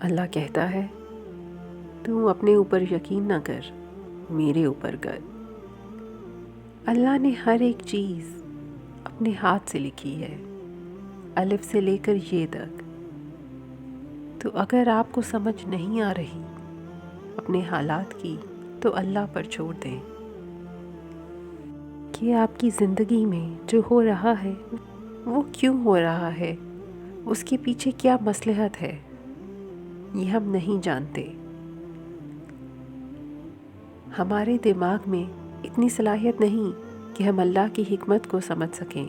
اللہ کہتا ہے تو اپنے اوپر یقین نہ کر، میرے اوپر کر۔ اللہ نے ہر ایک چیز اپنے ہاتھ سے لکھی ہے، الف سے لے کر یہ تک۔ تو اگر آپ کو سمجھ نہیں آ رہی اپنے حالات کی تو اللہ پر چھوڑ دیں کہ آپ کی زندگی میں جو ہو رہا ہے وہ کیوں ہو رہا ہے، اس کے پیچھے کیا مصلحت ہے، یہ ہم نہیں جانتے۔ ہمارے دماغ میں اتنی صلاحیت نہیں کہ ہم اللہ کی حکمت کو سمجھ سکیں۔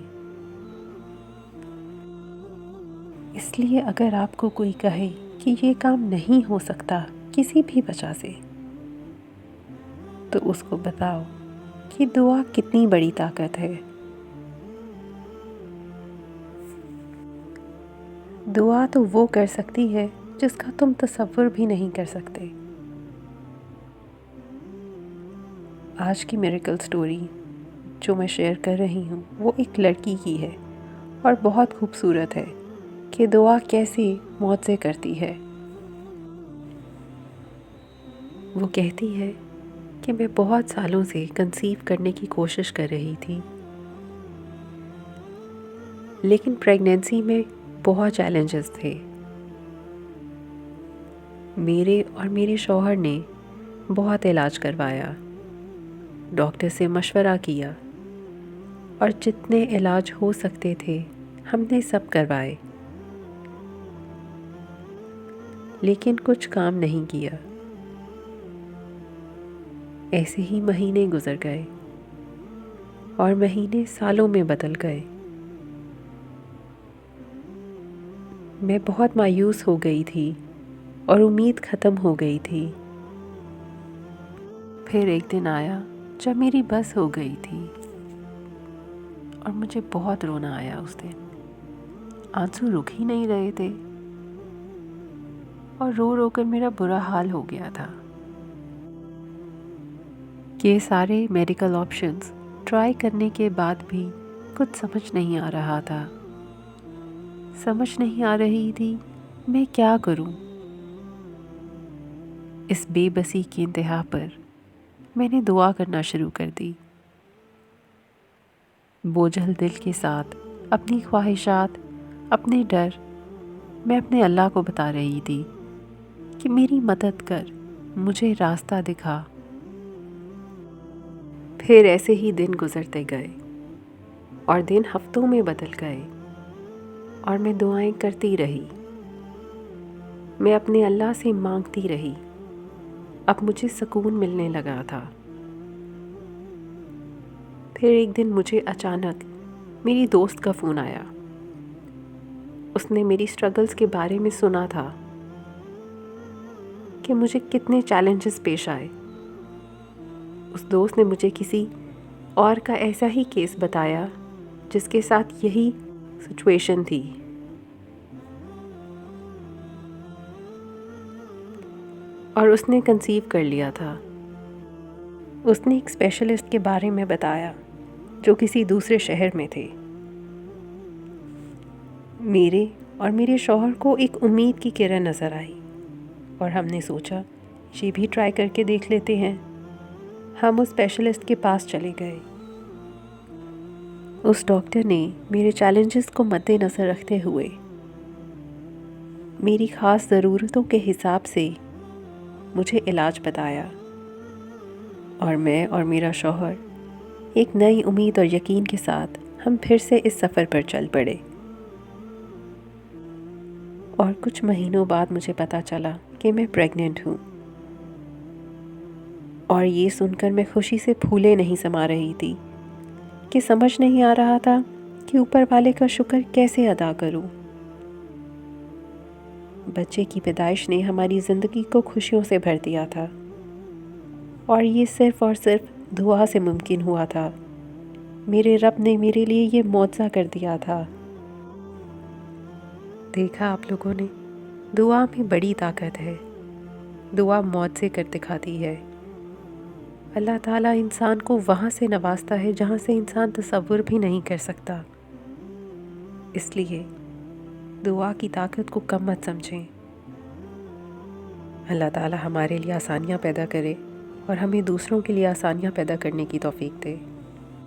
اس لیے اگر آپ کو کوئی کہے کہ یہ کام نہیں ہو سکتا کسی بھی وجہ سے، تو اس کو بتاؤ کہ دعا کتنی بڑی طاقت ہے۔ دعا تو وہ کر سکتی ہے جس کا تم تصور بھی نہیں کر سکتے۔ آج کی میریکل سٹوری جو میں شیئر کر رہی ہوں وہ ایک لڑکی کی ہے اور بہت خوبصورت ہے کہ دعا کیسے معجزے کرتی ہے۔ وہ کہتی ہے کہ میں بہت سالوں سے کنسیو کرنے کی کوشش کر رہی تھی، لیکن پریگنینسی میں بہت چیلنجز تھے۔ میرے اور میرے شوہر نے بہت علاج کروایا، ڈاکٹر سے مشورہ کیا، اور جتنے علاج ہو سکتے تھے ہم نے سب کروائے، لیکن کچھ کام نہیں کیا۔ ایسے ہی مہینے گزر گئے اور مہینے سالوں میں بدل گئے۔ میں بہت مایوس ہو گئی تھی اور امید ختم ہو گئی تھی۔ پھر ایک دن آیا جب میری بس ہو گئی تھی اور مجھے بہت رونا آیا اس دن۔ آنسو رک ہی نہیں رہے تھے اور رو رو کر میرا برا حال ہو گیا تھا کہ سارے میڈیکل آپشنز ٹرائی کرنے کے بعد بھی کچھ سمجھ نہیں آ رہا تھا۔ سمجھ نہیں آ رہی تھی میں کیا کروں۔ اس بے بسی کی انتہا پر میں نے دعا کرنا شروع کر دی، بوجھل دل کے ساتھ اپنی خواہشات، اپنے ڈر میں اپنے اللہ کو بتا رہی تھی کہ میری مدد کر، مجھے راستہ دکھا۔ پھر ایسے ہی دن گزرتے گئے اور دن ہفتوں میں بدل گئے اور میں دعائیں کرتی رہی، میں اپنے اللہ سے مانگتی رہی۔ اب مجھے سکون ملنے لگا تھا۔ پھر ایک دن مجھے اچانک میری دوست کا فون آیا۔ اس نے میری سٹرگلز کے بارے میں سنا تھا کہ مجھے کتنے چیلنجز پیش آئے۔ اس دوست نے مجھے کسی اور کا ایسا ہی کیس بتایا جس کے ساتھ یہی سچویشن تھی۔ اور اس نے کنسیو کر لیا تھا۔ اس نے ایک اسپیشلسٹ کے بارے میں بتایا جو کسی دوسرے شہر میں تھے۔ میرے اور میرے شوہر کو ایک امید کی کرن نظر آئی اور ہم نے سوچا یہ بھی ٹرائی کر کے دیکھ لیتے ہیں۔ ہم اس اسپیشلسٹ کے پاس چلے گئے۔ اس ڈاکٹر نے میرے چیلنجز کو مد نظر رکھتے ہوئے میری خاص ضرورتوں کے حساب سے مجھے علاج بتایا، اور میں اور میرا شوہر ایک نئی امید اور یقین کے ساتھ ہم پھر سے اس سفر پر چل پڑے۔ اور کچھ مہینوں بعد مجھے پتہ چلا کہ میں پریگننٹ ہوں، اور یہ سن کر میں خوشی سے پھولے نہیں سما رہی تھی کہ سمجھ نہیں آ رہا تھا کہ اوپر والے کا شکر کیسے ادا کروں۔ بچے کی پیدائش نے ہماری زندگی کو خوشیوں سے بھر دیا تھا، اور یہ صرف اور صرف دعا سے ممکن ہوا تھا۔ میرے رب نے میرے لیے یہ معجزہ کر دیا تھا۔ دیکھا آپ لوگوں نے، دعا میں بڑی طاقت ہے۔ دعا معجزے کر دکھاتی ہے۔ اللہ تعالیٰ انسان کو وہاں سے نوازتا ہے جہاں سے انسان تصور بھی نہیں کر سکتا۔ اس لیے دعا کی طاقت کو کم مت سمجھیں۔ اللہ تعالی ہمارے لیے آسانیاں پیدا کرے اور ہمیں دوسروں کے لیے آسانیاں پیدا کرنے کی توفیق دے۔